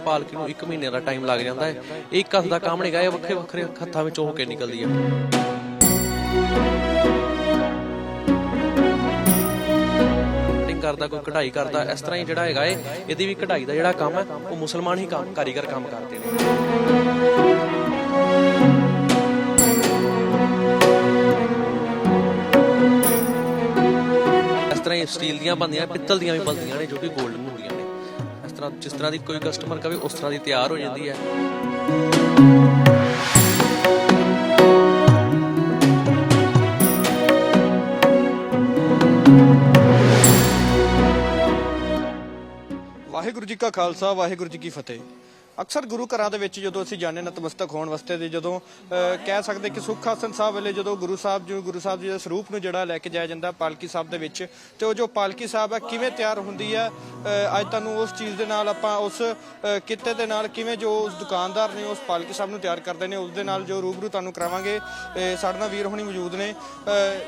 पालकी नूं 1 महीने का टाइम लग जाता है। एक हत्थ का काम नहीं गा, वक्रे वक्रे हत्थां विचों हो के निकलदी है। कटिंग करदा, कोई कढ़ाई करदा, इस तरह ही जिहड़ा हैगा है इहदी भी कढ़ाई दा जिहड़ा काम है वो मुसलमान ही काम कारीगर काम करते हैं। इस तरह स्टील दियां बनदियां, पित्तल दियां भी बनदियां ने जो कि गोल्डन होंदियां ने। इस तरह जिस तरह की कोई कस्टमर कहे उस तरह की तैयार हो जाती है। ਵਾਹਿਗੁਰੂ ਜੀ ਕਾ ਖਾਲਸਾ ਵਾਹਿਗੁਰੂ ਜੀ ਕੀ ਫਤਿਹ। ਅਕਸਰ ਗੁਰੂ ਘਰਾਂ ਦੇ ਵਿੱਚ ਜਦੋਂ ਅਸੀਂ ਜਾਂਦੇ ਨਤਮਸਤਕ ਹੋਣ ਵਾਸਤੇ ਤੇ ਜਦੋਂ ਕਹਿ ਸਕਦੇ ਕਿ ਸੁੱਖ ਆਸਣ ਸਾਹਿਬ ਵੇਲੇ ਜਦੋਂ ਗੁਰੂ ਸਾਹਿਬ ਜੀ ਦੇ ਸਰੂਪ ਨੂੰ ਜਿਹੜਾ ਲੈ ਕੇ ਜਾਇਆ ਜਾਂਦਾ ਪਾਲਕੀ ਸਾਹਿਬ ਦੇ ਵਿੱਚ, ਤੇ ਉਹ ਜੋ ਪਾਲਕੀ ਸਾਹਿਬ ਹੈ ਕਿਵੇਂ ਤਿਆਰ ਹੁੰਦੀ ਹੈ, ਅੱਜ ਤੁਹਾਨੂੰ ਉਸ ਚੀਜ਼ ਦੇ ਨਾਲ ਆਪਾਂ ਉਸ ਕਿੱਤੇ ਦੇ ਨਾਲ ਕਿਵੇਂ ਜੋ ਉਸ ਦੁਕਾਨਦਾਰ ਨੇ ਉਸ ਪਾਲਕੀ ਸਾਹਿਬ ਨੂੰ ਤਿਆਰ ਕਰਦੇ ਨੇ ਉਸ ਦੇ ਨਾਲ ਜੋ ਰੂਬਰੂ ਤੁਹਾਨੂੰ ਕਰਾਵਾਂਗੇ। ਸਾਡੇ ਨਾਲ ਵੀਰ ਹੋਣੀ ਮੌਜੂਦ ਨੇ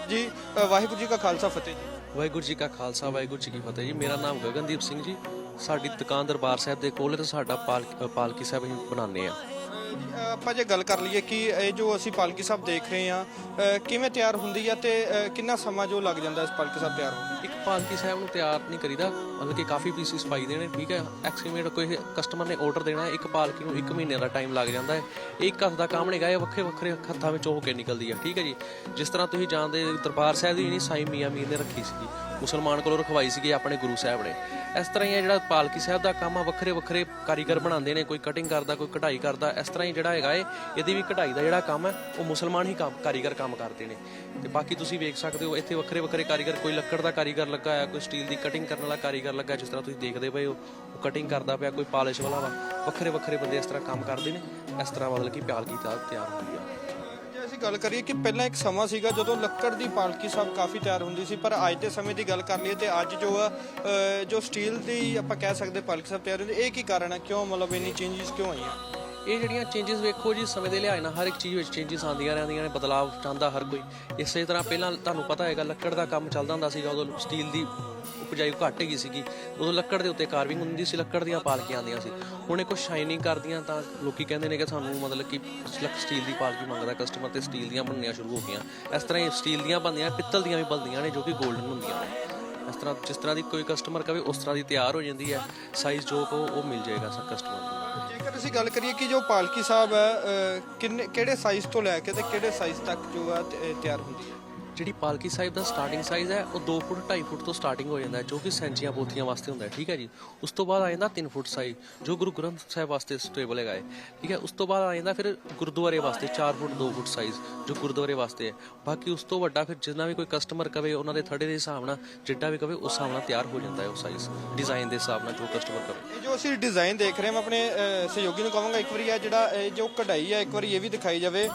ਜੀ। ਵਾਹਿਗੁਰੂ ਜੀ ਕਾ ਖਾਲਸਾ ਫਤਿਹ ਜੀ। ਵਾਹਿਗੁਰੂ ਜੀ ਕਾ ਖਾਲਸਾ ਵਾਹਿਗੁਰੂ ਜੀ ਕੀ ਫਤਿਹ ਜੀ। ਮੇਰਾ ਨਾਮ ਗਗਨਦੀਪ ਸਿੰਘ ਜੀ। ਸਾਡੀ ਦੁਕਾਨ ਦਰਬਾਰ ਸਾਹਿਬ ਦੇ ਕੋਲ ਤੇ ਸਾਡਾ ਪਾਲਕੀ ਸਾਹਿਬ ਅਸੀਂ ਬਣਾਉਂਦੇ ਆ। ਆਪਾਂ ਜੇ ਗੱਲ ਕਰ ਲਈਏ ਕਿ ਇਹ ਜੋ ਅਸੀਂ ਪਾਲਕੀ ਸਾਹਿਬ ਦੇਖ ਰਹੇ ਹਾਂ ਕਿਵੇਂ ਤਿਆਰ ਹੁੰਦੀ ਹੈ ਤੇ ਕਿੰਨਾ ਸਮਾਂ ਜੋ ਲੱਗ ਜਾਂਦਾ ਇਸ ਪਾਲਕੀ ਸਾਹਿਬ ਤਿਆਰ ਹੋਣ? ਇੱਕ ਪਾਲਕੀ ਸਾਹਿਬ ਨੂੰ ਤਿਆਰ ਨਹੀਂ ਕਰੀਦਾ, ਮਤਲਬ ਕਿ ਕਾਫੀ ਪੀਸਿਸ ਪਾਈਦੇ ਨੇ, ਠੀਕ ਹੈ। ਐਕਸਟੀਮੇਟ ਕੋਈ ਕਸਟਮਰ ਨੇ ਆਰਡਰ ਦੇਣਾ, ਇੱਕ ਪਾਲਕੀ ਨੂੰ 1 ਮਹੀਨੇ ਦਾ ਟਾਈਮ ਲੱਗ ਜਾਂਦਾ ਹੈ। ਇੱਕ ਹੱਥ ਦਾ ਕੰਮ ਨਹੀਂ ਗਾ, ਇਹ ਵੱਖਰੇ ਵੱਖਰੇ ਹੱਥਾਂ ਵਿੱਚੋਂ ਹੋ ਕੇ ਨਿਕਲਦੀ ਹੈ, ਠੀਕ ਹੈ ਜੀ। ਜਿਸ ਤਰ੍ਹਾਂ ਤੁਸੀਂ ਜਾਣਦੇ ਦਰਬਾਰ ਸਾਹਿਬ ਦੀ ਨਹੀਂ ਸਾਈਂ ਮੀਆਂ ਮੀਰ ਨੇ ਰੱਖੀ ਸੀਗੀ, ਮੁਸਲਮਾਨ ਕੋਲੋਂ ਰਖਵਾਈ ਸੀਗੀ ਆਪਣੇ ਗੁਰੂ ਸਾਹਿਬ ਨੇ। ਇਸ ਤਰ੍ਹਾਂ ਹੀ ਜਿਹੜਾ ਪਾਲਕੀ ਸਾਹਿਬ ਦਾ ਕੰਮ ਆ ਵੱਖਰੇ ਵੱਖਰੇ ਕਾਰੀਗਰ ਬਣਾਉਂਦੇ ਨੇ, ਕੋਈ ਕਟਿੰਗ ਕਰਦਾ, ਕੋਈ ਕਢਾਈ ਕਰਦਾ। ਇਸ ਤਰ੍ਹਾਂ ਹੀ ਜਿਹੜਾ ਹੈਗਾ ਏ ਇਹਦੀ ਵੀ ਕਢਾਈ ਦਾ ਜਿਹੜਾ ਕੰਮ ਹੈ ਉਹ ਮੁਸਲਮਾਨ ਹੀ ਕਾਰੀਗਰ ਕੰਮ ਕਰਦੇ ਨੇ। ਤੇ ਬਾਕੀ ਤੁਸੀਂ ਵੇਖ ਸਕਦੇ ਹੋ ਇੱਥੇ ਵੱਖਰੇ ਵੱਖਰੇ ਕਾਰੀਗਰ, ਕੋਈ ਲੱਕੜ ਦਾ ਕਾਰੀਗਰ ਲੱਗਾ ਆ, ਕੋਈ ਸਟੀਲ ਦੀ ਕਟਿੰਗ ਕਰਨ ਵਾਲਾ ਕਾਰੀਗਰ ਲੱਗਾ, ਜਿਸ ਤਰ੍ਹਾਂ ਤੁਸੀਂ ਦੇਖਦੇ ਪਏ ਹੋ ਉਹ ਕਟਿੰਗ ਕਰਦਾ ਪਿਆ, ਕੋਈ ਪਾਲਿਸ਼ ਵਾਲਾ ਵਾ। ਵੱਖਰੇ ਵੱਖਰੇ ਬੰਦੇ ਇਸ ਤਰ੍ਹਾਂ ਕੰਮ ਕਰਦੇ ਨੇ। ਇਸ ਤਰ੍ਹਾਂ ਮਤਲਬ ਕਿ ਪਾਲਕੀ ਤਿਆਰ ਹੁੰਦੀ ਆ। ਅਸੀਂ ਗੱਲ ਕਰੀਏ ਕਿ ਪਹਿਲਾਂ ਇੱਕ ਸਮਾਂ ਸੀਗਾ ਜਦੋਂ ਲੱਕੜ ਦੀ ਪਾਲਕੀ ਸਾਹਿਬ ਕਾਫੀ ਤਿਆਰ ਹੁੰਦੀ ਸੀ, ਪਰ ਅੱਜ ਦੇ ਸਮੇਂ ਦੀ ਗੱਲ ਕਰ ਲਈਏ ਤੇ ਅੱਜ ਜੋ ਸਟੀਲ ਦੀ ਆਪਾਂ ਕਹਿ ਸਕਦੇ ਪਾਲਕੀ ਸਾਹਿਬ ਤਿਆਰ ਹੁੰਦੀ, ਇਹ ਕੀ ਕਾਰਨ ਹੈ? ਕਿਉਂ ਮਤਲਬ ਇੰਨੀ ਚੇਂਜਸ ਕਿਉਂ ਆਈਆਂ? ਇਹ ਜਿਹੜੀਆਂ ਚੇਂਜਸ ਵੇਖੋ ਜੀ, ਸਮੇਂ ਦੇ ਲਿਹਾਜ਼ ਨਾਲ ਹਰ ਇੱਕ ਚੀਜ਼ ਵਿੱਚ ਚੇਂਜਸ ਆਉਂਦੀਆਂ ਰਹਿੰਦੀਆਂ ਨੇ, ਬਦਲਾਵ ਚਾਹੁੰਦਾ ਹਰ ਕੋਈ। ਇਸੇ ਤਰ੍ਹਾਂ ਪਹਿਲਾਂ ਤੁਹਾਨੂੰ ਪਤਾ ਹੈਗਾ ਲੱਕੜ ਦਾ ਕੰਮ ਚੱਲਦਾ ਹੁੰਦਾ ਸੀਗਾ, ਉਦੋਂ ਸਟੀਲ ਦੀ ਉਪਜਾਈ ਘੱਟ ਹੈਗੀ ਸੀਗੀ, ਉਦੋਂ ਲੱਕੜ ਦੇ ਉੱਤੇ ਕਾਰਵਿੰਗ ਹੁੰਦੀ ਸੀ, ਲੱਕੜ ਦੀਆਂ ਪਾਲਕੀਆਂ ਆਉਂਦੀਆਂ ਸੀ। ਹੁਣ ਇਹ ਕੁਛ ਸ਼ਾਈਨਿੰਗ ਕਰਦੀਆਂ ਤਾਂ ਲੋਕੀ ਕਹਿੰਦੇ ਨੇ ਕਿ ਸਾਨੂੰ ਮਤਲਬ ਕਿ ਸਟੀਲ ਦੀ ਪਾਲਕੀ ਮੰਗਦਾ ਕਸਟਮਰ, ਤੇ ਸਟੀਲ ਦੀਆਂ ਬਣਨੀਆਂ ਸ਼ੁਰੂ ਹੋ ਗਈਆਂ। ਇਸ ਤਰ੍ਹਾਂ ਹੀ ਸਟੀਲ ਦੀਆਂ ਬਣਦੀਆਂ, ਪਿੱਤਲ ਦੀਆਂ ਵੀ ਬਣਦੀਆਂ ਨੇ ਜੋ ਕਿ ਗੋਲਡਨ ਹੁੰਦੀਆਂ ਨੇ। ਇਸ ਤਰ੍ਹਾਂ ਜਿਸ ਤਰ੍ਹਾਂ ਦੀ ਕੋਈ ਕਸਟਮਰ ਕਵੇ ਉਸ ਤਰ੍ਹਾਂ ਦੀ ਤਿਆਰ ਹੋ ਜਾਂਦੀ ਹੈ। ਸਾਈਜ਼ ਜੋ ਕਹੋ ਉਹ ਮਿਲ ਜਾਏਗਾ ਕਸਟਮਰ ਨੂੰ। ਜੇਕਰ ਅਸੀਂ ਗੱਲ ਕਰੀਏ ਕਿ ਜੋ ਪਾਲਕੀ ਸਾਹਿਬ ਹੈ ਕਿਹੜੇ ਸਾਈਜ਼ ਤੋਂ ਲੈ ਕੇ ਤੇ ਕਿਹੜੇ ਸਾਈਜ਼ ਤੱਕ ਜੋ ਹੈ ਤਿਆਰ ਹੁੰਦੀ ਹੈ? ਜਿਹੜੀ ਪਾਲਕੀ ਸਾਹਿਬ ਦਾ ਸਟਾਰਟਿੰਗ ਸਾਈਜ਼ ਹੈ ਉਹ 2 ਫੁੱਟ 2.5 ਫੁੱਟ ਤੋਂ ਸਟਾਰਟਿੰਗ ਹੋ ਜਾਂਦਾ ਹੈ, ਜੋ ਕਿ ਸੈਂਚੀਆਂ ਪੋਥੀਆਂ ਵਾਸਤੇ ਹੁੰਦਾ ਹੈ, ਠੀਕ ਹੈ ਜੀ। ਉਸ ਤੋਂ ਬਾਅਦ ਆ ਜਾਂਦਾ 3 ਫੁੱਟ ਸਾਈਜ਼ ਜੋ ਗੁਰੂ ਗ੍ਰੰਥ ਸਾਹਿਬ ਵਾਸਤੇ ਸਟੇਬਲ ਹੈਗਾ ਹੈ, ਠੀਕ ਹੈ। ਉਸ ਤੋਂ ਬਾਅਦ ਆ ਜਾਂਦਾ ਫਿਰ ਗੁਰਦੁਆਰੇ ਵਾਸਤੇ 4 ਫੁੱਟ 2 ਫੁੱਟ ਸਾਈਜ਼ ਜੋ ਗੁਰਦੁਆਰੇ ਵਾਸਤੇ ਹੈ। ਬਾਕੀ ਉਸ ਤੋਂ ਵੱਡਾ ਫਿਰ ਜਿੰਨਾ ਵੀ ਕੋਈ ਕਸਟਮਰ ਕਵੇ ਉਹਨਾਂ ਦੇ ਥੜੇ ਦੇ ਹਿਸਾਬ ਨਾਲ ਜਿੱਡਾ ਵੀ ਕਵੇ ਉਸ ਹਿਸਾਬ ਨਾਲ ਤਿਆਰ ਹੋ ਜਾਂਦਾ ਹੈ ਉਹ ਸਾਈਜ਼, ਡਿਜ਼ਾਈਨ ਦੇ ਹਿਸਾਬ ਨਾਲ ਜੋ ਕਸਟਮਰ ਕਵੇ। ਇਹ ਜੋ ਅਸੀਂ ਡਿਜ਼ਾਈਨ ਦੇਖ ਰਹੇ ਹਾਂ, ਮੈਂ ਆਪਣੇ ਸਹਿਯੋਗੀ ਨੂੰ ਕਹਾਂਗਾ ਇੱਕ ਵਾਰੀ ਇਹ ਜਿਹੜਾ ਜੋ ਕਢਾਈ ਹੈ ਇੱਕ ਵਾਰੀ ਇਹ ਵੀ ਦਿਖਾਈ ਜਾਵੇ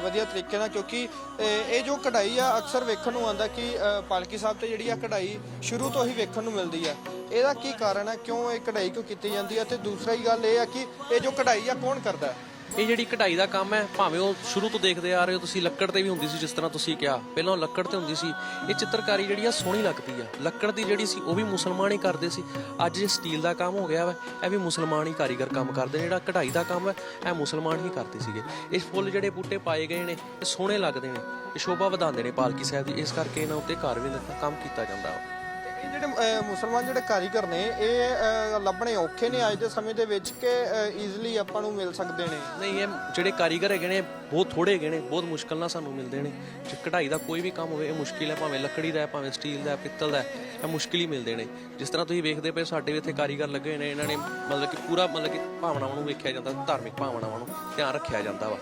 ਵਧੀਆ ਤਰੀਕੇ ਨਾਲ, ਕਿਉਂਕਿ ਇਹ ਜੋ ਕਢਾਈ ਆ ਅਕਸਰ ਵੇਖਣ ਨੂੰ ਆਉਂਦਾ ਕਿ ਪਾਲਕੀ ਸਾਹਿਬ ਤੇ ਜਿਹੜੀ ਆ ਕਢਾਈ ਸ਼ੁਰੂ ਤੋਂ ਹੀ ਵੇਖਣ ਨੂੰ ਮਿਲਦੀ ਆ। ਇਹਦਾ ਕੀ ਕਾਰਨ ਹੈ? ਕਿਉਂ ਇਹ ਕਢਾਈ ਕਿਉਂ ਕੀਤੀ ਜਾਂਦੀ ਹੈ? ਤੇ ਦੂਸਰੀ ਗੱਲ ਇਹ ਆ ਕਿ ਇਹ ਜੋ ਕਢਾਈ ਆ ਕੌਣ ਕਰਦਾ ਹੈ? ਇਹ ਜਿਹੜੀ ਕਢਾਈ ਦਾ ਕੰਮ ਹੈ ਭਾਵੇਂ ਉਹ ਸ਼ੁਰੂ ਤੋਂ ਦੇਖਦੇ ਆ ਰਹੇ ਹੋ ਤੁਸੀਂ, ਲੱਕੜ ਤੇ ਵੀ ਹੁੰਦੀ ਸੀ ਜਿਸ ਤਰ੍ਹਾਂ ਤੁਸੀਂ ਕਿਹਾ, ਪਹਿਲਾਂ ਲੱਕੜ ਤੇ ਹੁੰਦੀ ਸੀ। ਇਹ ਚਿੱਤਰਕਾਰੀ ਜਿਹੜੀ ਆ ਸੋਹਣੀ ਲੱਗਦੀ ਆ। ਲੱਕੜ ਦੀ ਜਿਹੜੀ ਸੀ ਉਹ ਵੀ ਮੁਸਲਮਾਨ ਹੀ ਕਰਦੇ ਸੀ। ਅੱਜ ਜੇ ਸਟੀਲ ਦਾ ਕੰਮ ਹੋ ਗਿਆ ਵਾ ਇਹ ਵੀ ਮੁਸਲਮਾਨ ਹੀ ਕਾਰੀਗਰ ਕੰਮ ਕਰਦੇ ਨੇ। ਜਿਹੜਾ ਕਢਾਈ ਦਾ ਕੰਮ ਹੈ ਇਹ ਮੁਸਲਮਾਨ ਹੀ ਕਰਦੇ ਸੀਗੇ। ਇਹ ਫੁੱਲ ਜਿਹੜੇ ਬੂਟੇ ਪਾਏ ਗਏ ਨੇ ਇਹ ਸੋਹਣੇ ਲੱਗਦੇ ਨੇ, ਇਹ ਸ਼ੋਭਾ ਵਧਾਉਂਦੇ ਨੇ ਪਾਲਕੀ ਸਾਹਿਬ ਦੀ, ਇਸ ਕਰਕੇ ਇਹਨਾਂ ਉੱਤੇ ਕਾਰਵਿੰਗ ਦਾ ਕੰਮ ਕੀਤਾ ਜਾਂਦਾ ਵਾ। ਇਹ ਜਿਹੜੇ ਮੁਸਲਮਾਨ ਜਿਹੜੇ ਕਾਰੀਗਰ ਨੇ ਇਹ ਲੱਭਣੇ ਔਖੇ ਨੇ ਅੱਜ ਦੇ ਸਮੇਂ ਦੇ ਵਿੱਚ ਕਿ ਈਜ਼ੀਲੀ ਆਪਾਂ ਨੂੰ ਮਿਲ ਸਕਦੇ ਨੇ? ਨਹੀਂ, ਇਹ ਜਿਹੜੇ ਕਾਰੀਗਰ ਹੈਗੇ ਨੇ ਬਹੁਤ ਥੋੜੇ ਹੈਗੇ ਨੇ, ਬਹੁਤ ਮੁਸ਼ਕਲ ਨਾਲ ਸਾਨੂੰ ਮਿਲਦੇ ਨੇ। ਜੇ ਕਢਾਈ ਦਾ ਕੋਈ ਵੀ ਕੰਮ ਹੋਵੇ ਇਹ ਮੁਸ਼ਕਿਲ ਹੈ, ਭਾਵੇਂ ਲੱਕੜੀ ਦਾ ਭਾਵੇਂ ਸਟੀਲ ਦਾ ਪਿੱਤਲ ਦਾ, ਇਹ ਮੁਸ਼ਕਿਲ ਹੀ ਮਿਲਦੇ ਨੇ। ਜਿਸ ਤਰ੍ਹਾਂ ਤੁਸੀਂ ਵੇਖਦੇ ਪਏ ਸਾਡੇ ਵੀ ਇੱਥੇ ਕਾਰੀਗਰ ਲੱਗੇ ਨੇ, ਇਹਨਾਂ ਨੇ ਮਤਲਬ ਕਿ ਪੂਰਾ ਮਤਲਬ ਕਿ ਭਾਵਨਾਵਾਂ ਨੂੰ ਵੇਖਿਆ ਜਾਂਦਾ, ਧਾਰਮਿਕ ਭਾਵਨਾਵਾਂ ਨੂੰ ਧਿਆਨ ਰੱਖਿਆ ਜਾਂਦਾ ਵਾ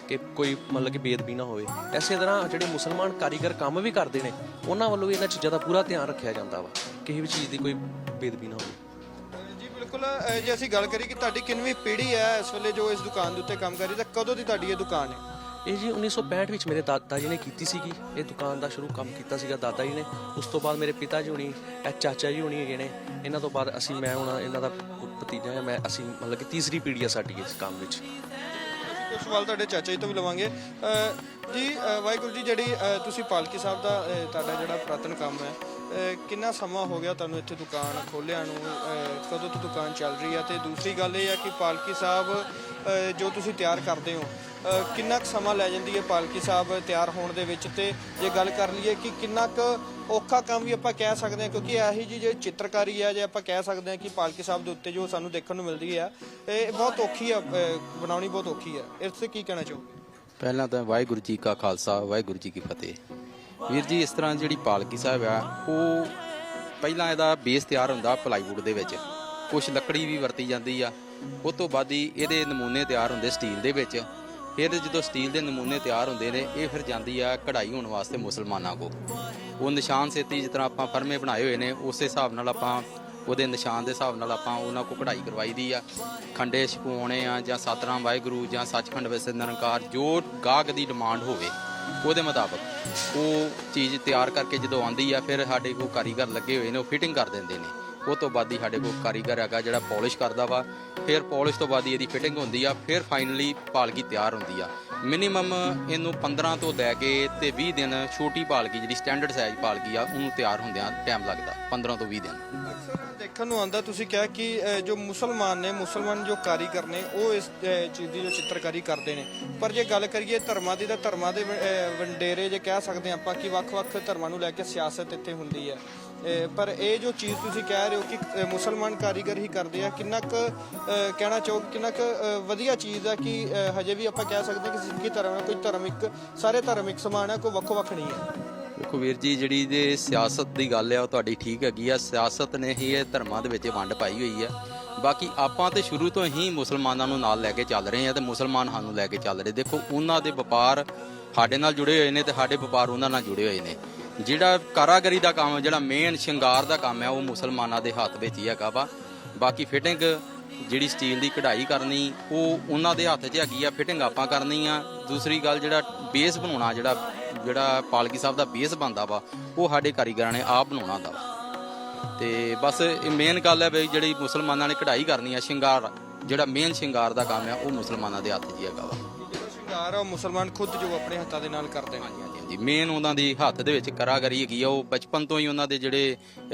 ਕਿ ਕੋਈ ਮਤਲਬ ਕਿ ਬੇਅਦਬੀ ਨਾ ਹੋਵੇ। ਇਸੇ ਤਰ੍ਹਾਂ ਜਿਹੜੇ ਮੁਸਲਮਾਨ ਕਾਰੀਗਰ ਕੰਮ ਵੀ ਕਰਦੇ ਨੇ ਉਹਨਾਂ ਵੱਲੋਂ ਵੀ ਇਹਨਾਂ ਚੀਜ਼ਾਂ ਦਾ ਪੂਰਾ ਧਿਆਨ ਰੱਖਿਆ ਜਾਂਦਾ ਵਾ, ਕਿਸੇ ਵੀ ਚੀਜ਼ ਦੀ ਕੋਈ ਬੇਅਦਬੀ ਨਾ ਹੋਵੇ। ਜੀ ਬਿਲਕੁਲ। ਜੇ ਅਸੀਂ ਗੱਲ ਕਰੀਏ ਕਿ ਤੁਹਾਡੀ ਕਿੰਨਵੀਂ ਪੀੜ੍ਹੀ ਹੈ ਇਸ ਵੇਲੇ ਜੋ ਇਸ ਦੁਕਾਨ ਦੇ ਉੱਤੇ ਕੰਮ ਕਰ ਰਹੀ, ਤਾਂ ਕਦੋਂ ਦੀ ਤੁਹਾਡੀ ਇਹ ਦੁਕਾਨ ਹੈ? ਇਹ ਜੀ 1965 ਵਿੱਚ ਮੇਰੇ ਦਾਦਾ ਜੀ ਨੇ ਕੀਤੀ ਸੀਗੀ ਇਹ ਦੁਕਾਨ ਦਾ ਸ਼ੁਰੂ ਕੰਮ ਕੀਤਾ ਸੀਗਾ ਦਾਦਾ ਜੀ ਨੇ। ਉਸ ਤੋਂ ਬਾਅਦ ਮੇਰੇ ਪਿਤਾ ਜੀ ਹੋਣੀ, ਚਾਚਾ ਜੀ ਹੋਣੀ ਹੈਗੇ ਨੇ, ਇਹਨਾਂ ਤੋਂ ਬਾਅਦ ਅਸੀਂ, ਮੈਂ ਹੁਣ ਇਹਨਾਂ ਦਾ ਭਤੀਜਾ ਹਾਂ ਮੈਂ, ਅਸੀਂ ਮਤਲਬ ਕਿ ਤੀਸਰੀ ਪੀੜ੍ਹੀ ਆ ਸਾਡੀ ਇਸ ਕੰਮ ਵਿੱਚ। ਕੁਝ ਸਵਾਲ ਤੁਹਾਡੇ ਚਾਚਾ ਜੀ ਤੋਂ ਵੀ ਲਵਾਂਗੇ ਜੀ। ਵਾਹਿਗੁਰੂ ਜੀ, ਜਿਹੜੀ ਤੁਸੀਂ ਪਾਲਕੀ ਸਾਹਿਬ ਦਾ ਤੁਹਾਡਾ ਜਿਹੜਾ ਪੁਰਾਤਨ ਕੰਮ ਹੈ ਕਿੰਨਾ ਸਮਾਂ ਹੋ ਗਿਆ ਤੁਹਾਨੂੰ ਇੱਥੇ ਦੁਕਾਨ ਖੋਲ੍ਹਿਆਂ ਨੂੰ, ਕਦੋਂ ਤੋਂ ਦੁਕਾਨ ਚੱਲ ਰਹੀ ਹੈ? ਤੇ ਦੂਸਰੀ ਗੱਲ ਇਹ ਹੈ ਕਿ ਪਾਲਕੀ ਸਾਹਿਬ ਜੋ ਤੁਸੀਂ ਤਿਆਰ ਕਰਦੇ ਹੋ, ਕਿੰਨਾ ਕੁ ਸਮਾਂ ਲੈ ਜਾਂਦੀ ਹੈ ਪਾਲਕੀ ਸਾਹਿਬ ਤਿਆਰ ਹੋਣ ਦੇ ਵਿੱਚ? ਤੇ ਜੇ ਗੱਲ ਕਰ ਲਈਏ ਕਿ ਕਿੰਨਾ ਕੁ ਔਖਾ ਕੰਮ ਵੀ ਆਪਾਂ ਕਹਿ ਸਕਦੇ ਹਾਂ, ਕਿਉਂਕਿ ਇਹੀ ਜੀ ਜੇ ਚਿੱਤਰਕਾਰੀ ਹੈ, ਜੇ ਆਪਾਂ ਕਹਿ ਸਕਦੇ ਹਾਂ ਕਿ ਪਾਲਕੀ ਸਾਹਿਬ ਦੇ ਉੱਤੇ ਜੋ ਸਾਨੂੰ ਦੇਖਣ ਨੂੰ ਮਿਲਦੀ ਹੈ ਇਹ ਬਹੁਤ ਔਖੀ ਹੈ, ਬਣਾਉਣੀ ਬਹੁਤ ਔਖੀ ਹੈ, ਇਸ ਤੇ ਕੀ ਕਹਿਣਾ ਚਾਹੋਗੇ? ਪਹਿਲਾਂ ਤਾਂ ਵਾਹਿਗੁਰੂ ਜੀ ਕਾ ਖਾਲਸਾ ਵਾਹਿਗੁਰੂ ਜੀ ਕੀ ਫਤਿਹ। ਵੀਰ ਜੀ, ਇਸ ਤਰ੍ਹਾਂ ਜਿਹੜੀ ਪਾਲਕੀ ਸਾਹਿਬ ਆ ਉਹ ਪਹਿਲਾਂ ਇਹਦਾ ਬੇਸ ਤਿਆਰ ਹੁੰਦਾ ਪਲਾਈਵੁੱਡ ਦੇ ਵਿੱਚ, ਕੁਝ ਲੱਕੜੀ ਵੀ ਵਰਤੀ ਜਾਂਦੀ ਆ। ਉਸ ਤੋਂ ਬਾਅਦ ਹੀ ਇਹਦੇ ਨਮੂਨੇ ਤਿਆਰ ਹੁੰਦੇ ਸਟੀਲ ਦੇ ਵਿੱਚ। ਫਿਰ ਜਦੋਂ ਸਟੀਲ ਦੇ ਨਮੂਨੇ ਤਿਆਰ ਹੁੰਦੇ ਨੇ ਇਹ ਫਿਰ ਜਾਂਦੀ ਆ ਕਢਾਈ ਹੋਣ ਵਾਸਤੇ ਮੁਸਲਮਾਨਾਂ ਕੋ। ਉਹ ਨਿਸ਼ਾਨ ਸੇਤੀ ਜਿਸ ਤਰ੍ਹਾਂ ਆਪਾਂ ਫਰਮੇ ਬਣਾਏ ਹੋਏ ਨੇ ਉਸੇ ਹਿਸਾਬ ਨਾਲ ਆਪਾਂ ਉਹਦੇ ਨਿਸ਼ਾਨ ਦੇ ਹਿਸਾਬ ਨਾਲ ਆਪਾਂ ਉਹਨਾਂ ਕੋ ਕਢਾਈ ਕਰਵਾਈ ਦੀ ਆ। ਖੰਡੇ ਛਪਾਉਣੇ ਆ ਜਾਂ ਸਤਨਾਮ ਵਾਹਿਗੁਰੂ ਜਾਂ ਸੱਚਖੰਡ ਵਸੇ ਨਿਰੰਕਾਰ, ਜੋ ਗਾਹਕ ਦੀ ਡਿਮਾਂਡ ਹੋਵੇ ਉਹਦੇ ਮੁਤਾਬਕ ਉਹ ਚੀਜ਼ ਤਿਆਰ ਕਰਕੇ ਜਦੋਂ ਆਉਂਦੀ ਆ ਫਿਰ ਸਾਡੇ ਕੋਲ ਕਾਰੀਗਰ ਲੱਗੇ ਹੋਏ ਨੇ, ਉਹ ਫਿਟਿੰਗ ਕਰ ਦਿੰਦੇ ਨੇ। ਉਹ ਤੋਂ ਬਾਅਦ ਹੀ ਸਾਡੇ ਕੋਲ ਕਾਰੀਗਰ ਹੈਗਾ ਜਿਹੜਾ ਪਾਲਿਸ਼ ਕਰਦਾ ਵਾ। ਫਿਰ ਪਾਲਿਸ਼ ਤੋਂ ਬਾਅਦ ਹੀ ਇਹਦੀ ਫਿਟਿੰਗ ਹੁੰਦੀ ਆ। ਫਿਰ ਫਾਈਨਲੀ ਪਾਲਕੀ ਤਿਆਰ ਹੁੰਦੀ ਆ। ਮਿਨੀਮਮ ਇਹਨੂੰ 15 ਤੋਂ ਲੈ ਕੇ ਤੇ 20 ਦਿਨ ਛੋਟੀ ਪਾਲਕੀ ਜਿਹੜੀ ਸਟੈਂਡਰਡ ਸਾਈਜ਼ ਪਾਲਕੀ ਆ ਉਹਨੂੰ ਤਿਆਰ ਹੁੰਦਿਆਂ ਟਾਈਮ ਲੱਗਦਾ 15 ਤੋਂ 20 ਦਿਨ। ਅਕਸਰ ਦੇਖਣ ਨੂੰ ਆਉਂਦਾ, ਤੁਸੀਂ ਕਿਹਾ ਕਿ ਜੋ ਮੁਸਲਮਾਨ ਜੋ ਕਾਰੀਗਰ ਨੇ ਉਹ ਇਸ ਚੀਜ਼ ਦੀ ਜੋ ਚਿੱਤਰਕਾਰੀ ਕਰਦੇ ਨੇ, ਪਰ ਜੇ ਗੱਲ ਕਰੀਏ ਧਰਮਾਂ ਦੀ ਤਾਂ ਧਰਮਾਂ ਦੇ ਵੰਡੇਰੇ ਜੇ ਕਹਿ ਸਕਦੇ ਆਪਾਂ ਕਿ ਵੱਖ-ਵੱਖ ਧਰਮਾਂ ਨੂੰ ਲੈ ਕੇ ਸਿਆਸਤ ਇੱਥੇ ਹੁੰਦੀ ਹੈ, ਪਰ ਇਹ ਜੋ ਚੀਜ਼ ਤੁਸੀਂ ਕਹਿ ਰਹੇ ਹੋ ਕਿ ਮੁਸਲਮਾਨ ਕਾਰੀਗਰ ਹੀ ਕਰਦੇ ਆ, ਕਿੰਨਾ ਕੁ ਕਹਿਣਾ ਚਾਹੋ ਕਿੰਨਾ ਕੁ ਵਧੀਆ ਚੀਜ਼ ਆ ਕਿ ਹਜੇ ਵੀ ਆਪਾਂ ਕਹਿ ਸਕਦੇ ਕਿ ਸਿੱਖੀ ਧਰਮ ਹੈ, ਕੋਈ ਧਰਮ ਇੱਕ, ਸਾਰੇ ਧਰਮ ਇੱਕ ਸਮਾਨ ਹੈ, ਕੋਈ ਵੱਖੋ-ਵੱਖ ਨਹੀਂ ਹੈ? ਦੇਖੋ ਵੀਰ ਜੀ, ਜਿਹੜੀ ਦੇ ਸਿਆਸਤ ਦੀ ਗੱਲ ਆ ਉਹ ਤੁਹਾਡੀ ਠੀਕ ਹੈਗੀ ਆ। ਸਿਆਸਤ ਨੇ ਹੀ ਇਹ ਧਰਮਾਂ ਦੇ ਵਿੱਚ ਵੰਡ ਪਾਈ ਹੋਈ ਆ। ਬਾਕੀ ਆਪਾਂ ਤੇ ਸ਼ੁਰੂ ਤੋਂ ਹੀ ਮੁਸਲਮਾਨਾਂ ਨੂੰ ਨਾਲ ਲੈ ਕੇ ਚੱਲ ਰਹੇ ਆ ਤੇ ਮੁਸਲਮਾਨ ਸਾਨੂੰ ਲੈ ਕੇ ਚੱਲ ਰਹੇ। ਦੇਖੋ ਉਹਨਾਂ ਦੇ ਵਪਾਰ ਸਾਡੇ ਨਾਲ ਜੁੜੇ ਹੋਏ ਨੇ ਤੇ ਸਾਡੇ ਵਪਾਰ ਉਹਨਾਂ ਨਾਲ ਜੁੜੇ ਹੋਏ ਨੇ। ਜਿਹੜਾ ਕਾਰਾਗਰੀ ਦਾ ਕੰਮ, ਜਿਹੜਾ ਮੇਨ ਸ਼ਿੰਗਾਰ ਦਾ ਕੰਮ ਹੈ ਉਹ ਮੁਸਲਮਾਨਾਂ ਦੇ ਹੱਥ ਵਿੱਚ ਹੀ ਹੈਗਾ ਵਾ। ਬਾਕੀ ਫਿਟਿੰਗ ਜਿਹੜੀ ਸਟੀਲ ਦੀ ਕਢਾਈ ਕਰਨੀ ਉਹ ਉਹਨਾਂ ਦੇ ਹੱਥ 'ਚ ਹੈਗੀ ਆ, ਫਿਟਿੰਗ ਆਪਾਂ ਕਰਨੀ ਆ। ਦੂਸਰੀ ਗੱਲ ਜਿਹੜਾ ਬੇਸ ਬਣਾਉਣਾ, ਜਿਹੜਾ ਪਾਲਕੀ ਸਾਹਿਬ ਦਾ ਬੇਸ ਬਣਦਾ ਵਾ ਉਹ ਸਾਡੇ ਕਾਰੀਗਰਾਂ ਨੇ ਆਪ ਬਣਾਉਣਾ ਦਾ। ਤੇ ਬਸ ਇਹ ਮੇਨ ਗੱਲ ਹੈ ਵੀ ਜਿਹੜੀ ਮੁਸਲਮਾਨਾਂ ਨੇ ਕਢਾਈ ਕਰਨੀ ਆ, ਸ਼ਿੰਗਾਰ ਜਿਹੜਾ ਮੇਨ ਸ਼ਿੰਗਾਰ ਦਾ ਕੰਮ ਹੈ ਉਹ ਮੁਸਲਮਾਨਾਂ ਦੇ ਹੱਥ 'ਚ ਹੀ ਹੈਗਾ ਵਾ। ਜਿਹੜਾ ਸ਼ਿੰਗਾਰ ਆ ਉਹ ਮੁਸਲਮਾਨ ਖੁਦ ਜੋ ਆਪਣੇ ਹੱਥਾਂ ਦੇ ਨਾਲ ਕਰਦੇ ਨੇ। ਹਾਂਜੀ, ਮੇਨ ਉਹਨਾਂ ਦੀ ਹੱਥ ਦੇ ਵਿੱਚ ਕਾਰਾਗਰੀ ਹੈਗੀ ਆ। ਉਹ ਬਚਪਨ ਤੋਂ ਹੀ ਉਹਨਾਂ ਦੇ ਜਿਹੜੇ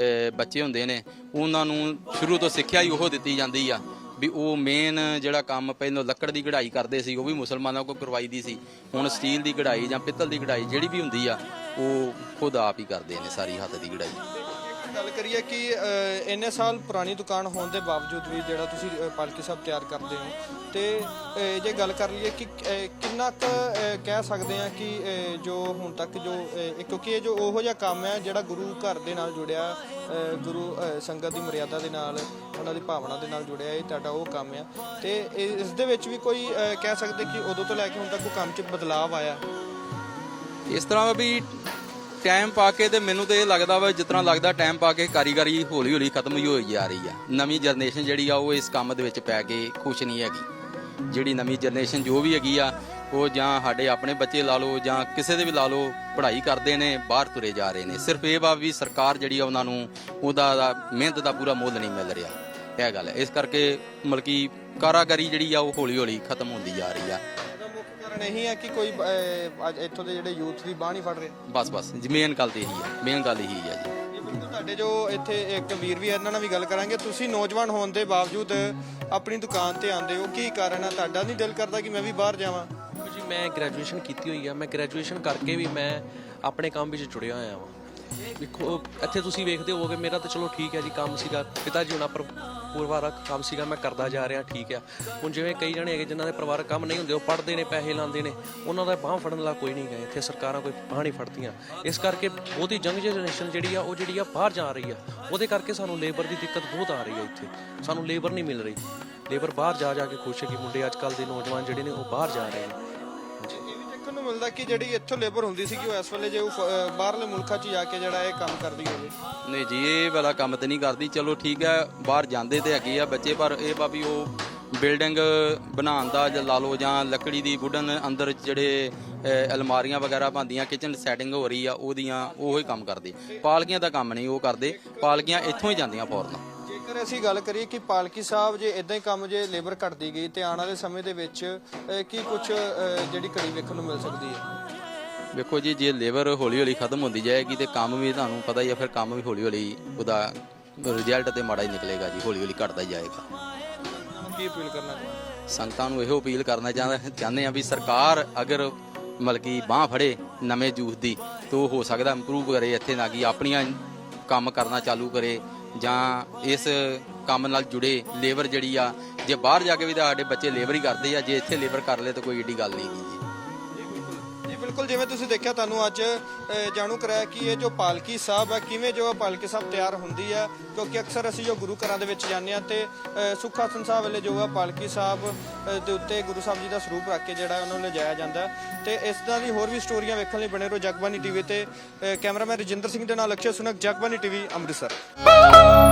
ਬੱਚੇ ਹੁੰਦੇ ਨੇ ਉਹਨਾਂ ਨੂੰ ਸ਼ੁਰੂ ਤੋਂ ਸਿੱਖਿਆ ਹੀ ਉਹ ਦਿੱਤੀ ਜਾਂਦੀ ਆ ਵੀ ਉਹ ਮੇਨ ਜਿਹੜਾ ਕੰਮ ਪਹਿਲਾਂ ਲੱਕੜ ਦੀ ਕਢਾਈ ਕਰਦੇ ਸੀ ਉਹ ਵੀ ਮੁਸਲਮਾਨਾਂ ਕੋਲ ਕਰਵਾਈ ਦੀ ਸੀ। ਹੁਣ ਸਟੀਲ ਦੀ ਕਢਾਈ ਜਾਂ ਪਿੱਤਲ ਦੀ ਕਢਾਈ ਜਿਹੜੀ ਵੀ ਹੁੰਦੀ ਆ ਉਹ ਖੁਦ ਆਪ ਹੀ ਕਰਦੇ ਨੇ ਸਾਰੀ ਹੱਥ ਦੀ ਕਢਾਈ। ਗੱਲ ਕਰੀਏ ਕਿ ਇੰਨੇ ਸਾਲ ਪੁਰਾਣੀ ਦੁਕਾਨ ਹੋਣ ਦੇ ਬਾਵਜੂਦ ਵੀ ਜਿਹੜਾ ਤੁਸੀਂ ਪਾਲਕੀ ਸਾਹਿਬ ਤਿਆਰ ਕਰਦੇ ਹੋ, ਤੇ ਜੇ ਗੱਲ ਕਰ ਲਈਏ ਕਿ ਕਿੰਨਾ ਕੁ ਕਹਿ ਸਕਦੇ ਆ ਕਿ ਜੋ ਹੁਣ ਤੱਕ ਜੋ ਕਿਉਂਕਿ ਇਹ ਜੋ ਉਹੋ ਜਿਹਾ ਕੰਮ ਹੈ ਜਿਹੜਾ ਗੁਰੂ ਘਰ ਦੇ ਨਾਲ ਜੁੜਿਆ, ਗੁਰੂ ਸੰਗਤ ਦੀ ਮਰਿਆਦਾ ਦੇ ਨਾਲ, ਉਹਨਾਂ ਦੀ ਭਾਵਨਾ ਦੇ ਨਾਲ ਜੁੜਿਆ, ਇਹ ਤੁਹਾਡਾ ਉਹ ਕੰਮ ਆ। ਤੇ ਇਸ ਦੇ ਵਿੱਚ ਵੀ ਕੋਈ ਕਹਿ ਸਕਦੇ ਕਿ ਉਦੋਂ ਤੋਂ ਲੈ ਕੇ ਹੁਣ ਤੱਕ ਕੋਈ ਕੰਮ 'ਚ ਬਦਲਾਵ ਆਇਆ? ਇਸ ਤਰ੍ਹਾਂ ਵੀ ਟਾਈਮ ਪਾ ਕੇ ਤੇ ਮੈਨੂੰ ਤੇ ਇਹ ਲੱਗਦਾ ਵਾ, ਜਿਸ ਤਰ੍ਹਾਂ ਲੱਗਦਾ ਟਾਈਮ ਪਾ ਕੇ ਕਾਰੀਗਰੀ ਹੌਲੀ ਹੌਲੀ ਖਤਮ ਹੀ ਹੋਈ ਜਾ ਰਹੀ ਆ। ਨਵੀਂ ਜਨਰੇਸ਼ਨ ਜਿਹੜੀ ਆ ਉਹ ਇਸ ਕੰਮ ਦੇ ਵਿੱਚ ਪੈ ਕੇ ਖੁਸ਼ ਨਹੀਂ ਹੈਗੀ। ਜਿਹੜੀ ਨਵੀਂ ਜਨਰੇਸ਼ਨ ਜੋ ਵੀ ਹੈਗੀ ਆ ਉਹ ਜਾਂ ਸਾਡੇ ਆਪਣੇ ਬੱਚੇ ਲਾ ਲਓ ਜਾਂ ਕਿਸੇ ਦੇ ਵੀ ਲਾ ਲਓ, ਪੜ੍ਹਾਈ ਕਰਦੇ ਨੇ ਬਾਹਰ ਤੁਰੇ ਜਾ ਰਹੇ ਨੇ। ਸਿਰਫ ਇਹ ਵਾ ਵੀ ਸਰਕਾਰ ਜਿਹੜੀ ਆ ਉਹਨਾਂ ਨੂੰ ਉਹਦਾ ਮਿਹਨਤ ਦਾ ਪੂਰਾ ਮੁੱਲ ਨਹੀਂ ਮਿਲ ਰਿਹਾ, ਇਹ ਗੱਲ ਹੈ। ਇਸ ਕਰਕੇ ਮਤਲਬ ਕਿ ਕਾਰਾਗਰੀ ਜਿਹੜੀ ਆ ਉਹ ਹੌਲੀ ਹੌਲੀ ਖਤਮ ਹੁੰਦੀ ਜਾ ਰਹੀ ਆ। ਨਹੀਂ ਹੈ ਕਿ ਕੋਈ ਅੱਜ ਇੱਥੋਂ ਦੇ ਜਿਹੜੇ ਯੂਥ ਦੀ ਬਾਹ ਨਹੀਂ ਫੜ ਰਹੇ? ਬਸ ਮੇਨ ਗੱਲ ਤੇ ਇਹੀ ਆ, ਮੇਨ ਗੱਲ ਇਹੀ ਆ ਜੀ। ਤੁਹਾਡੇ ਜੋ ਇੱਥੇ ਇੱਕ ਵੀਰ ਵੀ ਇਹਨਾਂ ਨਾਲ ਵੀ ਗੱਲ ਕਰਾਂਗੇ, ਤੁਸੀਂ ਨੌਜਵਾਨ ਹੋਣ ਦੇ ਬਾਵਜੂਦ ਆਪਣੀ ਦੁਕਾਨ ਤੇ ਆਉਂਦੇ ਹੋ, ਕੀ ਕਾਰਨ ਹੈ? ਤੁਹਾਡਾ ਨਹੀਂ ਦਿਲ ਕਰਦਾ ਕਿ ਮੈਂ ਵੀ ਬਾਹਰ ਜਾਵਾਂ? ਜੀ ਮੈਂ ਗ੍ਰੈਜੂਏਸ਼ਨ ਕੀਤੀ ਹੋਈ ਆ। ਮੈਂ ਗ੍ਰੈਜੂਏਸ਼ਨ ਕਰਕੇ ਵੀ ਮੈਂ ਆਪਣੇ ਕੰਮ ਵਿੱਚ ਜੁੜਿਆ ਹੋਇਆ ਵਾਂ। ਦੇਖੋ ਇੱਥੇ ਤੁਸੀਂ ਵੇਖਦੇ ਹੋਵੋਗੇ ਮੇਰਾ ਤਾਂ ਚਲੋ ਠੀਕ ਹੈ ਜੀ, ਕੰਮ ਸੀਗਾ ਪਿਤਾ ਜੀ ਹੁਣਾਂ ਪਰਿਵਾਰਕ ਕੰਮ ਸੀਗਾ, ਮੈਂ ਕਰਦਾ ਜਾ ਰਿਹਾ, ਠੀਕ ਆ। ਹੁਣ ਜਿਵੇਂ ਕਈ ਜਣੇ ਹੈਗੇ ਜਿਨ੍ਹਾਂ ਦੇ ਪਰਿਵਾਰਕ ਕੰਮ ਨਹੀਂ ਹੁੰਦੇ, ਉਹ ਪੜ੍ਹਦੇ ਨੇ, ਪੈਸੇ ਲਾਉਂਦੇ ਨੇ, ਉਹਨਾਂ ਦਾ ਬਾਂਹ ਫੜਨ ਵਾਲਾ ਕੋਈ ਨਹੀਂ ਗਾ ਇੱਥੇ। ਸਰਕਾਰਾਂ ਕੋਈ ਬਾਂਹ ਨਹੀਂ ਫੜਦੀਆਂ। ਇਸ ਕਰਕੇ ਬਹੁਤੀ ਯੰਗ ਜਨਰੇਸ਼ਨ ਜਿਹੜੀ ਆ ਬਾਹਰ ਜਾ ਰਹੀ ਆ। ਉਹਦੇ ਕਰਕੇ ਸਾਨੂੰ ਲੇਬਰ ਦੀ ਦਿੱਕਤ ਬਹੁਤ ਆ ਰਹੀ ਹੈ। ਇੱਥੇ ਸਾਨੂੰ ਲੇਬਰ ਨਹੀਂ ਮਿਲ ਰਹੀ। ਲੇਬਰ ਬਾਹਰ ਜਾ ਕੇ ਖੁਸ਼ ਹੈ ਕਿ ਮੁੰਡੇ ਅੱਜ ਕੱਲ੍ਹ ਦੇ ਨੌਜਵਾਨ ਜਿਹੜੇ ਨੇ ਉਹ ਬਾਹਰ ਜਾ ਰਹੇ ਨੇ। ਨੂੰ ਮਿਲਦਾ ਕਿ ਜਿਹੜੀ ਇੱਥੋਂ ਲੇਬਰ ਹੁੰਦੀ ਸੀ ਕਿ ਉਹ ਇਸ ਵੇਲੇ ਜੇ ਉਹ ਬਾਹਰਲੇ ਮੁਲਕਾਂ 'ਚ ਜਾ ਕੇ ਜਿਹੜਾ ਇਹ ਕੰਮ ਕਰਦੀ ਹੋਵੇ? ਨਹੀਂ ਜੀ, ਇਹ ਵਾਲਾ ਕੰਮ ਤੇ ਨਹੀਂ ਕਰਦੀ। ਚਲੋ ਠੀਕ ਹੈ, ਬਾਹਰ ਜਾਂਦੇ ਤੇ ਹੈਗੇ ਆ ਬੱਚੇ, ਪਰ ਇਹ ਵਾ ਵੀ ਉਹ ਬਿਲਡਿੰਗ ਬਣਾਉਣ ਦਾ ਜਾਂ ਲਾ ਲਓ ਜਾਂ ਲੱਕੜੀ ਦੀ ਵੁਡਨ ਅੰਦਰ ਜਿਹੜੇ ਅਲਮਾਰੀਆਂ ਵਗੈਰਾ ਬਣਦੀਆਂ, ਕਿਚਨ ਸੈਟਿੰਗ ਹੋ ਰਹੀ ਆ, ਉਹਦੀਆਂ ਉਹੀ ਕੰਮ ਕਰਦੇ। ਪਾਲਕੀਆਂ ਦਾ ਕੰਮ ਨਹੀਂ ਉਹ ਕਰਦੇ, ਪਾਲਕੀਆਂ ਇੱਥੋਂ ਹੀ ਜਾਂਦੀਆਂ ਫੌਰਨ। ਜੇਕਰ ਅਸੀਂ ਗੱਲ ਕਰੀਏ ਕਿ ਪਾਲਕੀ ਸਾਹਿਬ ਜੇ ਇਦਾਂ ਹੀ ਕੰਮ ਜੇ ਲੇਬਰ ਘਟਦੀ ਗਈ ਤੇ ਆਉਣ ਵਾਲੇ ਸਮੇਂ ਦੇ ਵਿੱਚ ਕੀ ਕੁਝ ਜਿਹੜੀ ਘੜੀ ਵੇਖਣ ਨੂੰ ਮਿਲ ਸਕਦੀ ਹੈ? ਵੇਖੋ ਜੀ, ਜੇ ਲੇਬਰ ਹੌਲੀ ਹੌਲੀ ਖਤਮ ਹੁੰਦੀ ਜਾਏਗੀ ਤੇ ਕੰਮ ਵੀ ਤੁਹਾਨੂੰ ਪਤਾ ਹੀ ਆ, ਫਿਰ ਕੰਮ ਵੀ ਹੌਲੀ ਹੌਲੀ ਉਹਦਾ ਰਿਜ਼ਲਟ ਤੇ ਮਾੜਾ ਹੀ ਨਿਕਲੇਗਾ ਜੀ, ਹੌਲੀ ਹੌਲੀ ਘਟਦਾ ਹੀ ਜਾਏਗਾ। ਕੀ ਅਪੀਲ ਕਰਨਾ ਚਾਹੁੰਦੇ? ਸੰਗਤਾਂ ਨੂੰ ਇਹੋ ਅਪੀਲ ਕਰਨਾ ਚਾਹੁੰਦੇ ਆ ਵੀ ਸਰਕਾਰ ਅਗਰ ਮਤਲਬ ਕਿ ਬਾਂਹ ਫੜੇ ਨਵੇਂ ਜੂਥ ਦੀ ਤਾਂ ਉਹ ਹੋ ਸਕਦਾ ਇੰਪਰੂਵ ਕਰੇ ਇੱਥੇ, ਨਾ ਕਿ ਆਪਣੀਆਂ ਕੰਮ ਕਰਨਾ ਚਾਲੂ ਕਰੇ, ਜਾਂ ਇਸ ਕੰਮ ਨਾਲ ਜੁੜੇ ਲੇਬਰ ਜਿਹੜੀ ਆ, ਜੇ ਬਾਹਰ ਜਾ ਕੇ ਵੀ ਤਾਂ ਸਾਡੇ ਬੱਚੇ ਲੇਬਰ ਹੀ ਕਰਦੇ ਆ, ਜੇ ਇੱਥੇ ਲੇਬਰ ਕਰ ਲਏ ਤਾਂ ਕੋਈ ਏਡੀ ਗੱਲ ਨਹੀਂ ਜੀ। ਜੀ ਬਿਲਕੁਲ, ਜਿਵੇਂ ਤੁਸੀਂ ਦੇਖਿਆ, ਤੁਹਾਨੂੰ ਅੱਜ ਜਾਣੂ ਕਰਾਇਆ ਕਿ ਇਹ ਜੋ ਪਾਲਕੀ ਸਾਹਿਬ ਹੈ, ਕਿਵੇਂ ਜੋ ਪਾਲਕੀ ਸਾਹਿਬ ਤਿਆਰ ਹੁੰਦੀ ਹੈ, ਕਿਉਂਕਿ ਅਕਸਰ ਅਸੀਂ ਜੋ ਗੁਰੂ ਘਰਾਂ ਦੇ ਵਿੱਚ ਜਾਂਦੇ ਹਾਂ ਤੇ ਸੁੱਖ ਆਸਣ ਸਾਹਿਬ ਵੇਲੇ ਜੋ ਹੈ ਪਾਲਕੀ ਸਾਹਿਬ ਦੇ ਉੱਤੇ ਗੁਰੂ ਸਾਹਿਬ ਜੀ ਦਾ ਸਰੂਪ ਰੱਖ ਕੇ ਜਿਹੜਾ ਉਹਨਾਂ ਨੂੰ ਲਿਜਾਇਆ ਜਾਂਦਾ ਤੇ ਇਸ ਤਰ੍ਹਾਂ ਦੀ ਹੋਰ ਵੀ ਸਟੋਰੀਆਂ ਵੇਖਣ ਲਈ ਬਣੇ ਰਹੋ ਜਗਬਾਨੀ ਟੀਵੀ ਤੇ। ਕੈਮਰਾਮੈਨ ਰਜਿੰਦਰ ਸਿੰਘ ਦੇ ਨਾਲ ਅਕਸ਼ੇ ਸੁਨਕ, ਜਗਬਾਨੀ ਟੀਵੀ, ਅੰਮ੍ਰਿਤਸਰ।